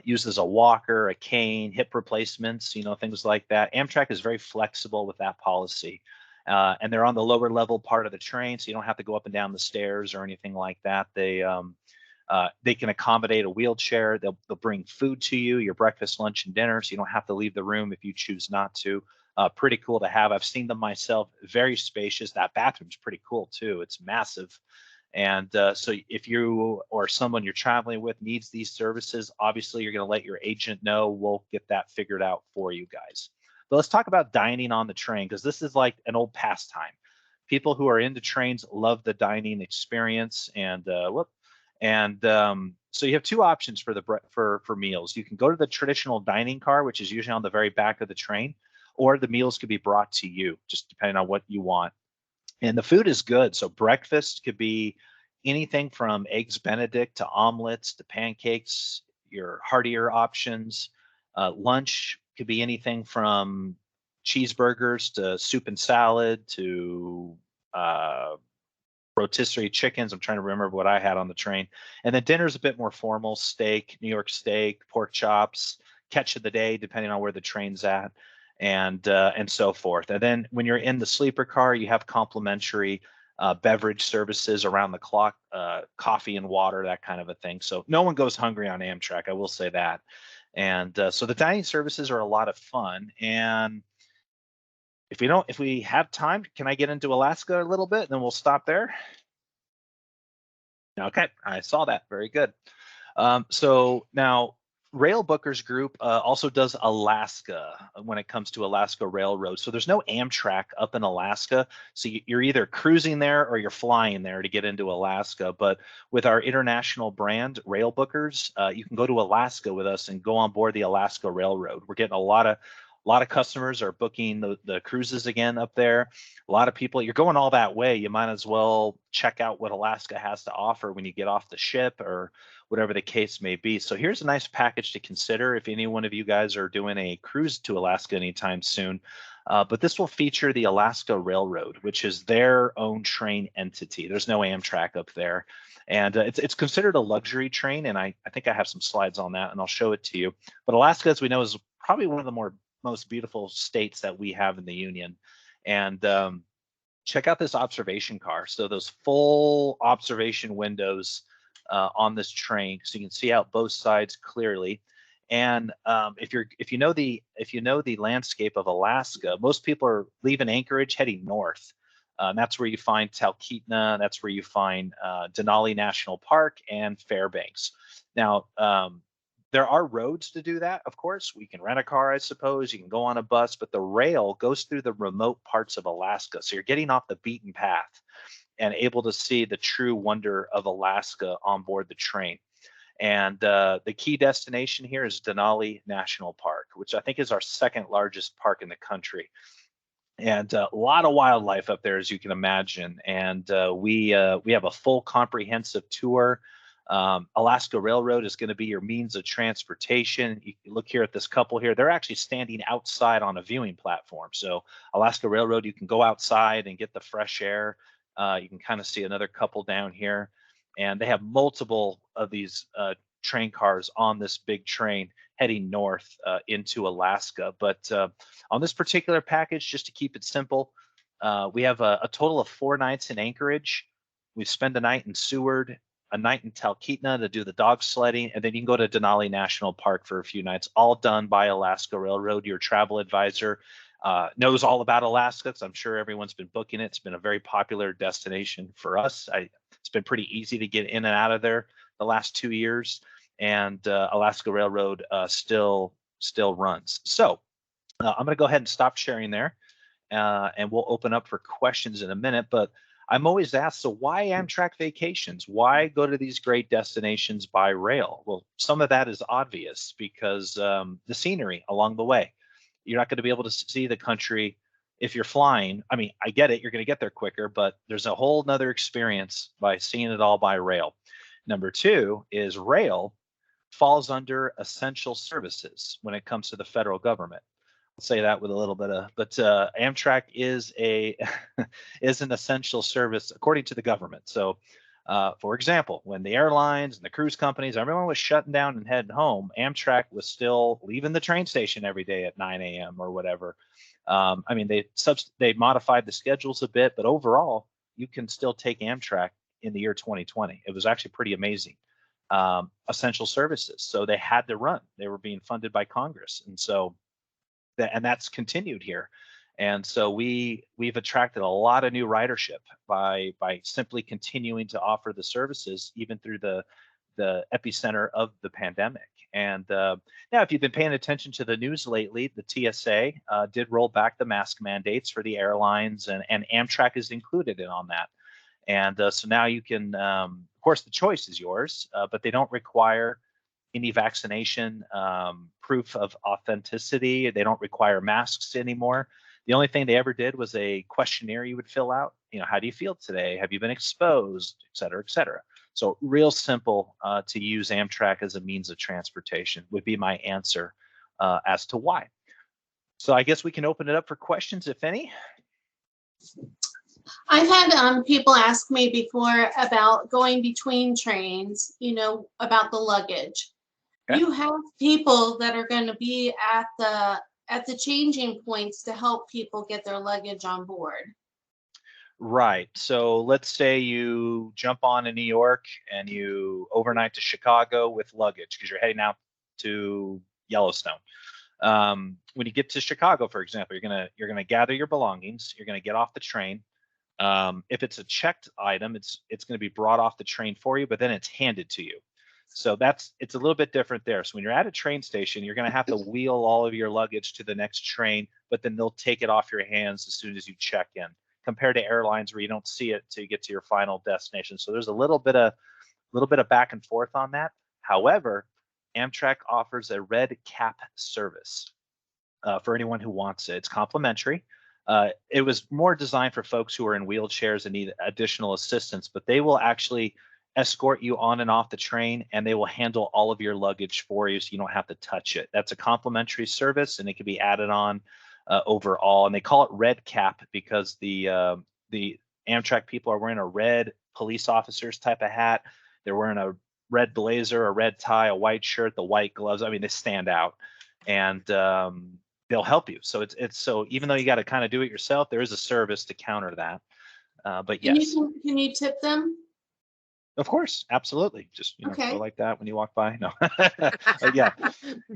Speaker 2: uses a walker, a cane, hip replacements, things like that, Amtrak is very flexible with that policy. And they're on the lower level part of the train, so you don't have to go up and down the stairs or anything like that. They can accommodate a wheelchair. They'll bring food to you, your breakfast, lunch, and dinner, so you don't have to leave the room if you choose not to. Pretty cool to have. I've seen them myself. Very spacious. That bathroom's pretty cool too. It's massive. And so if you or someone you're traveling with needs these services, obviously you're going to let your agent know. We'll get that figured out for you guys. But let's talk about dining on the train, because this is like an old pastime. People who are into trains love the dining experience. And so you have two options for meals. You can go to the traditional dining car, which is usually on the very back of the train, or the meals could be brought to you, just depending on what you want. And the food is good. So breakfast could be anything from eggs Benedict to omelets to pancakes, your heartier options. Lunch could be anything from cheeseburgers to soup and salad to rotisserie chickens. I'm trying to remember what I had on the train. And then dinner's a bit more formal: steak, New York steak, pork chops, catch of the day, depending on where the train's at, and so forth. And then when you're in the sleeper car, you have complimentary beverage services around the clock, coffee and water, that kind of a thing. So no one goes hungry on Amtrak, I will say that. And so the dining services are a lot of fun. And if we have time, can I get into Alaska a little bit, and then we'll stop there? Okay, I saw that. Very good. So now Rail Bookers Group also does Alaska when it comes to Alaska Railroad. So there's no Amtrak up in Alaska. So you're either cruising there or you're flying there to get into Alaska. But with our international brand, Rail Bookers, you can go to Alaska with us and go on board the Alaska Railroad. We're getting a lot of customers are booking the cruises again up there. A lot of people, you're going all that way, you might as well check out what Alaska has to offer when you get off the ship or whatever the case may be. So here's a nice package to consider if any one of you guys are doing a cruise to Alaska anytime soon. But this will feature the Alaska Railroad, which is their own train entity. There's no Amtrak up there. And it's considered a luxury train. And I think I have some slides on that and I'll show it to you. But Alaska, as we know, is probably one of the most beautiful states that we have in the Union. And check out this observation car. So those full observation windows on this train, so you can see out both sides clearly. And if you know the landscape of Alaska, most people are leaving Anchorage heading north. That's where you find Talkeetna. That's where you find Denali National Park and Fairbanks. Now, there are roads to do that, of course. We can rent a car, I suppose. You can go on a bus, but the rail goes through the remote parts of Alaska. So you're getting off the beaten path and able to see the true wonder of Alaska on board the train. And the key destination here is Denali National Park, which I think is our second largest park in the country. And a lot of wildlife up there, as you can imagine. And we have a full comprehensive tour. Alaska Railroad is going to be your means of transportation. You look here at this couple here. They're actually standing outside on a viewing platform. So Alaska Railroad, you can go outside and get the fresh air. You can kind of see another couple down here. And they have multiple of these train cars on this big train heading north into Alaska. But on this particular package, just to keep it simple, we have a total of 4 nights in Anchorage. We spend a night in Seward, a night in Talkeetna to do the dog sledding, and then you can go to Denali National Park for a few nights, all done by Alaska Railroad. Your travel advisor knows all about Alaska, because I'm sure everyone's been booking it. It's been a very popular destination for us. It's been pretty easy to get in and out of there the last 2 years, and Alaska Railroad still runs. So I'm going to go ahead and stop sharing there, and we'll open up for questions in a minute. But I'm always asked, so why Amtrak vacations? Why go to these great destinations by rail? Well, some of that is obvious because the scenery along the way. You're not going to be able to see the country if you're flying. I mean, I get it, you're going to get there quicker, but there's a whole nother experience by seeing it all by rail. Number 2 is rail falls under essential services when it comes to the federal government. I'll say that with a little bit of, but Amtrak is is an essential service according to the government. So, for example, when the airlines and the cruise companies, everyone was shutting down and heading home, Amtrak was still leaving the train station every day at 9 a.m. or whatever. I mean, they modified the schedules a bit, but overall, you can still take Amtrak in the year 2020. It was actually pretty amazing. Essential services, so they had to run. They were being funded by Congress, and so that's continued here. And so we've attracted a lot of new ridership by simply continuing to offer the services even through the epicenter of the pandemic. And now, if you've been paying attention to the news lately, the TSA did roll back the mask mandates for the airlines, and Amtrak is included in on that. And so now you can, of course, the choice is yours, but they don't require any vaccination proof of authenticity. They don't require masks anymore. The only thing they ever did was a questionnaire you would fill out. You know, how do you feel today? Have you been exposed, et cetera, et cetera. So real simple to use Amtrak as a means of transportation would be my answer as to why. So I guess we can open it up for questions, if any.
Speaker 5: I've had people ask me before about going between trains, you know, about the luggage.
Speaker 2: Okay.
Speaker 5: You have people that are going to be at the changing points to help people get their luggage on board.
Speaker 2: Right. So let's say you jump on in New York and you overnight to Chicago with luggage because you're heading out to Yellowstone. When you get to Chicago, for example, you're gonna gather your belongings. You're gonna get off the train. If it's a checked item, it's going to be brought off the train for you, but then it's handed to you. So it's a little bit different there. So when you're at a train station, you're going to have to wheel all of your luggage to the next train, but then they'll take it off your hands as soon as you check in, compared to airlines where you don't see it till you get to your final destination. So there's a little bit of back and forth on that. However, Amtrak offers a red cap service for anyone who wants it. It's complimentary. It was more designed for folks who are in wheelchairs and need additional assistance, but they will actually escort you on and off the train, and they will handle all of your luggage for you so you don't have to touch it. That's a complimentary service, and it can be added on overall. And they call it red cap because the Amtrak people are wearing a red police officer's type of hat. They're wearing a red blazer, a red tie, a white shirt, the white gloves. I mean, they stand out, and they'll help you. So it's so even though you got to kind of do it yourself, there is a service to counter that. But yes,
Speaker 5: Can you tip them?
Speaker 2: of course, absolutely. Just
Speaker 5: Okay.
Speaker 2: go like that when you walk by. No, yeah,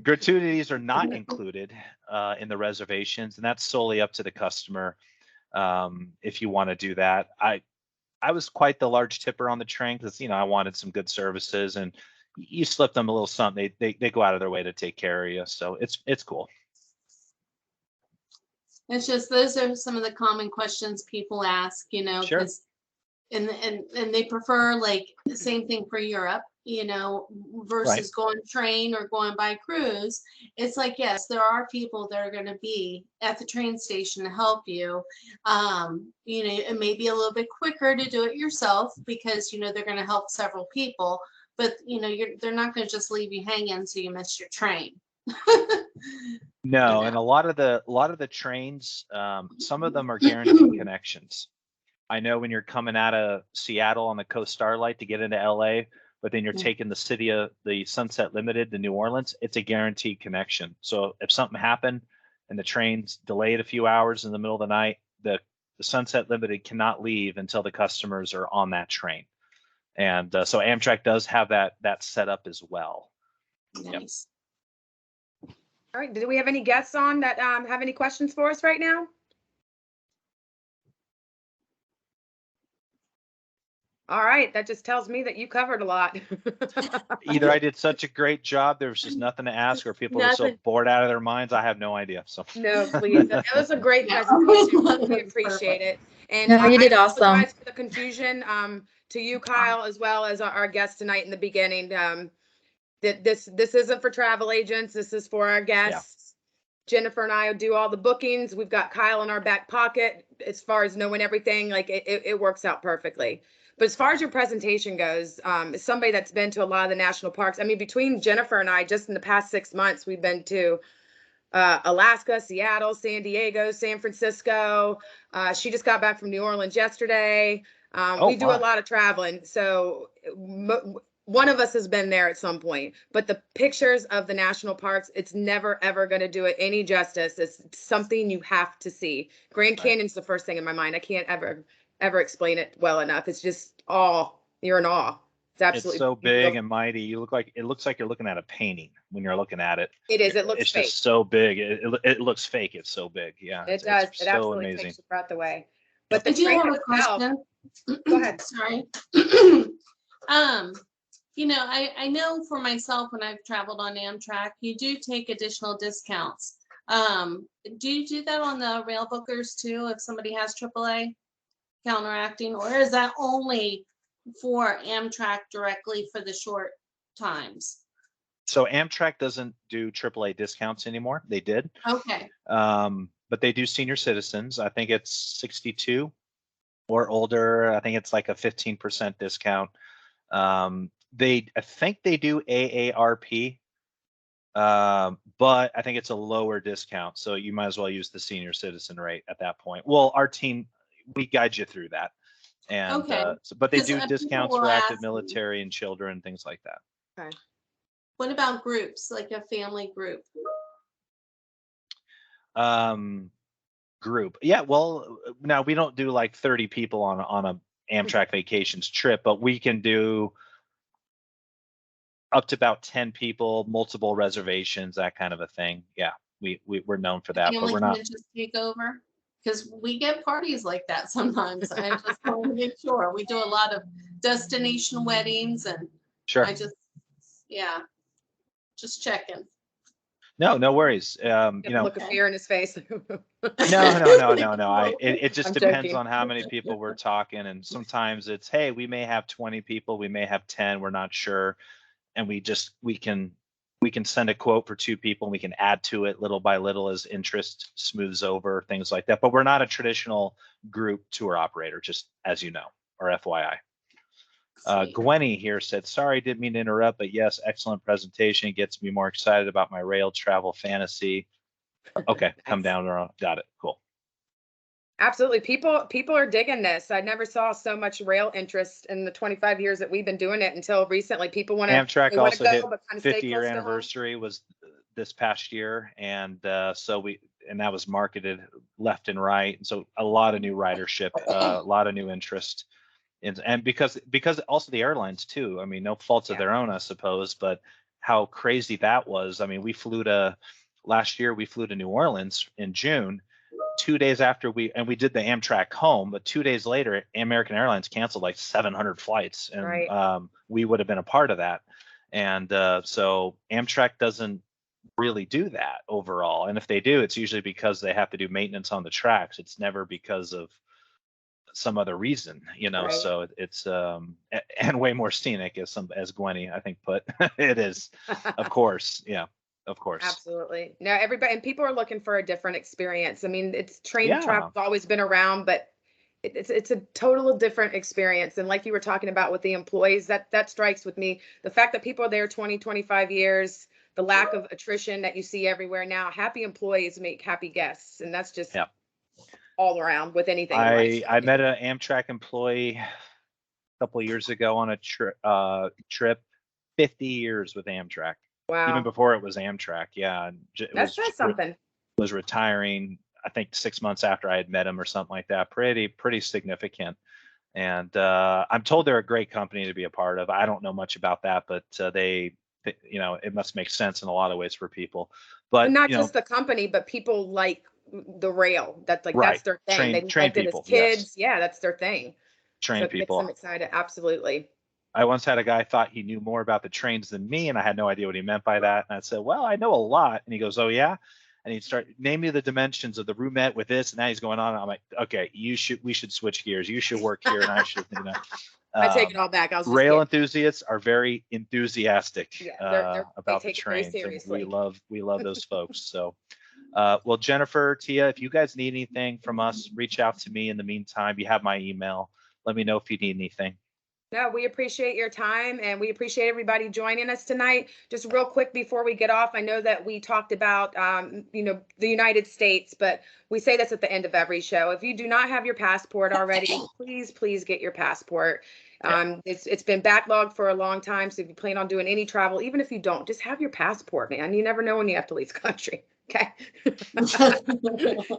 Speaker 2: gratuities are not included in the reservations, and that's solely up to the customer if you want to do that. I was quite the large tipper on the train because I wanted some good services, and you slip them a little something, they go out of their way to take care of you. So it's cool.
Speaker 5: It's just those are some of the common questions people ask,
Speaker 2: Sure.
Speaker 5: because and they prefer like the same thing for Europe, versus going train or going by cruise. It's like, yes, there are people that are going to be at the train station to help you. It may be a little bit quicker to do it yourself because they're going to help several people, but they're not going to just leave you hanging so you miss your train.
Speaker 2: No, and a lot of the trains, some of them are guaranteed connections. I know when you're coming out of Seattle on the Coast Starlight to get into LA, but then you're taking the Sunset Limited to New Orleans, it's a guaranteed connection. So if something happened and the train's delayed a few hours in the middle of the night, the Sunset Limited cannot leave until the customers are on that train. And so Amtrak does have that set up as well.
Speaker 5: Nice.
Speaker 2: Yep.
Speaker 1: All right. Do we have any guests on that have any questions for us right now? All right. That just tells me that you covered a lot.
Speaker 2: Either I did such a great job, there was just nothing to ask, or people were so
Speaker 1: Nothing.
Speaker 2: bored out of their minds. I have no idea. So
Speaker 1: No, please. It was a great presentation. We appreciate it. And
Speaker 3: No, you did
Speaker 1: I
Speaker 3: awesome.
Speaker 1: apologize for the confusion to you, Kyle, as well as our guest tonight in the beginning. That this isn't for travel agents. This is for our guests. Jennifer and I do all the bookings. We've got Kyle in our back pocket as far as knowing everything. Like it works out perfectly. But as far as your presentation goes, as somebody that's been to a lot of the national parks, I mean, between Jennifer and I, just in the past 6 months, we've been to Alaska, Seattle, San Diego, San Francisco. She just got back from New Orleans yesterday. We do a lot of traveling. So one of us has been there at some point, but the pictures of the national parks, it's never, ever going to do it any justice. It's something you have to see. Grand Canyon's the first thing in my mind. I can't ever explain it well enough. It's just you're in awe. It's absolutely
Speaker 2: so
Speaker 1: beautiful.
Speaker 2: big and mighty. It looks like you're looking at a painting when you're looking at it.
Speaker 1: It is. It looks
Speaker 2: it's
Speaker 1: fake.
Speaker 2: just so big. It looks fake. It's so big. Yeah.
Speaker 1: It does.
Speaker 2: It's
Speaker 1: It
Speaker 2: so
Speaker 1: absolutely
Speaker 2: amazing.
Speaker 1: takes your breath away. But the
Speaker 5: I do
Speaker 1: train
Speaker 5: have a
Speaker 1: itself,
Speaker 5: question.
Speaker 1: go ahead.
Speaker 5: Sorry. I know for myself when I've traveled on Amtrak, you do take additional discounts. Do you do that on the rail bookers too? If somebody has AAA counteracting, or is that only for Amtrak directly for the short times?
Speaker 2: So Amtrak doesn't do AAA discounts anymore. They did.
Speaker 5: Okay.
Speaker 2: But they do senior citizens. I think it's 62 or older. I think it's like a 15% discount. I think they do AARP, but I think it's a lower discount. So you might as well use the senior citizen rate at that point. Well, our team, we guide you through that. And but they do discounts for active military and children, things like that.
Speaker 1: Okay.
Speaker 5: What about groups, like a family group?
Speaker 2: Group. Yeah, well, now we don't do like 30 people on a Amtrak vacations trip, but we can do up to about 10 people, multiple reservations, that kind of a thing. Yeah, we're known for that, but we're not.
Speaker 5: Just take over. because we get parties like that sometimes. I just want to make sure. We do a lot of destination weddings and
Speaker 2: Sure.
Speaker 5: I just, yeah, just checking.
Speaker 2: No, no worries.
Speaker 1: Look of fear in his face.
Speaker 2: No. It just
Speaker 1: I'm
Speaker 2: depends
Speaker 1: joking.
Speaker 2: on how many people we're talking. And sometimes it's, hey, we may have 20 people, we may have 10, we're not sure. And we can send a quote for 2 people and we can add to it little by little as interest smooths over, things like that. But we're not a traditional group tour operator, just as you know, or FYI.
Speaker 5: Sweet.
Speaker 2: Gwenny here said, sorry, didn't mean to interrupt, but yes, excellent presentation. Gets me more excited about my rail travel fantasy. Okay, come down. Got it. Cool.
Speaker 1: Absolutely. People are digging this. I never saw so much rail interest in the 25 years that we've been doing it until recently. People want to
Speaker 2: Amtrak also hit
Speaker 1: but kind of stay
Speaker 2: 50-year
Speaker 1: close to home.
Speaker 2: anniversary was this past year, and so that was marketed left and right, and so a lot of new ridership, a lot of new interest. And because also the airlines too, I mean, no faults of their own, I suppose, but how crazy that was. I mean, last year we flew to New Orleans in June, 2 days after we did the Amtrak home, but 2 days later, American Airlines canceled like 700 flights, and
Speaker 1: Right.
Speaker 2: We would have been a part of that. And so Amtrak doesn't really do that overall. And if they do, it's usually because they have to do maintenance on the tracks. It's never because of some other reason,
Speaker 1: Right.
Speaker 2: so it's and way more scenic, as Gwenny I think put. It is, of course. Yeah, of course.
Speaker 1: Absolutely. No, everybody, and people are looking for a different experience. I mean, train
Speaker 2: Yeah.
Speaker 1: travel's always been around, but it's a total different experience. And like you were talking about with the employees, that strikes with me. The fact that people are there 20, 25 years, the lack of attrition that you see everywhere now. Happy employees make happy guests, and that's just all around with anything in life.
Speaker 2: I met an Amtrak employee a couple of years ago on a trip, 50 years with Amtrak.
Speaker 1: Wow.
Speaker 2: Even before it was Amtrak. Yeah.
Speaker 1: That says something.
Speaker 2: Was retiring, I think 6 months after I had met him or something like that. Pretty significant. And I'm told they're a great company to be a part of. I don't know much about that, but it must make sense in a lot of ways for people. But
Speaker 1: not just the company, but people like the rail. That's like,
Speaker 2: right.
Speaker 1: That's their thing. They
Speaker 2: Train
Speaker 1: liked it as
Speaker 2: people,
Speaker 1: kids.
Speaker 2: yes.
Speaker 1: Yeah, that's their thing.
Speaker 2: Train
Speaker 1: so
Speaker 2: people.
Speaker 1: It makes them excited. Absolutely.
Speaker 2: I once had a guy thought he knew more about the trains than me, and I had no idea what he meant by that. And I said, well, I know a lot. And he goes, oh yeah? And he'd start, name me the dimensions of the roulette with this, and now he's going on. And I'm like, okay, we should switch gears. You should work here, and I should,
Speaker 1: I take it all back.
Speaker 2: Rail enthusiasts are very enthusiastic about the
Speaker 1: take it very
Speaker 2: trains, and
Speaker 1: seriously.
Speaker 2: we love those folks. So, well, Jennifer, Tia, if you guys need anything from us, reach out to me. In the meantime, you have my email. Let me know if you need anything.
Speaker 1: No, we appreciate your time, and we appreciate everybody joining us tonight. Just real quick before we get off, I know that we talked about, the United States, but we say this at the end of every show. If you do not have your passport already, please get your passport. It's been backlogged for a long time. So if you plan on doing any travel, even if you don't, just have your passport, man. You never know when you have to leave the country. Okay.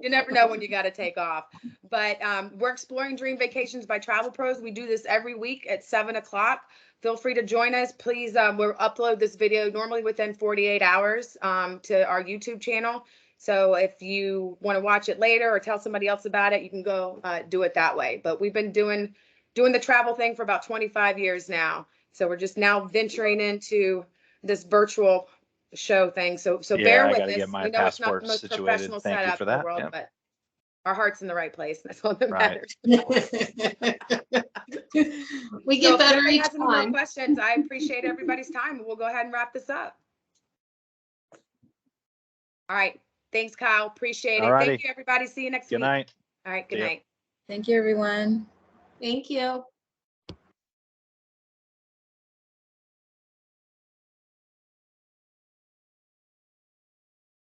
Speaker 1: You never know when you got to take off. But we're exploring Dream Vacations by Travel Pros. We do this every week at 7:00. Feel free to join us. Please, we'll upload this video normally within 48 hours to our YouTube channel. So if you want to watch it later or tell somebody else about it, you can go do it that way. But we've been doing the travel thing for about 25 years now. So we're just now venturing into this virtual show thing. So bear with us.
Speaker 2: Get my
Speaker 1: we know it's not
Speaker 2: passport
Speaker 1: the most
Speaker 2: situated.
Speaker 1: professional
Speaker 2: Thank you
Speaker 1: setup
Speaker 2: for
Speaker 1: in the
Speaker 2: that.
Speaker 1: world, but our heart's in the right place. That's all that
Speaker 2: Right.
Speaker 1: matters.
Speaker 5: We get better
Speaker 1: if
Speaker 5: each
Speaker 1: has any more
Speaker 5: time.
Speaker 1: questions, I appreciate everybody's time, and we'll go ahead and wrap this up. All right. Thanks, Kyle. Appreciate it.
Speaker 2: Alrighty.
Speaker 1: Thank you, everybody. See you next week.
Speaker 2: Good night.
Speaker 1: All right. Good
Speaker 2: See ya.
Speaker 1: night.
Speaker 3: Thank you, everyone.
Speaker 5: Thank you.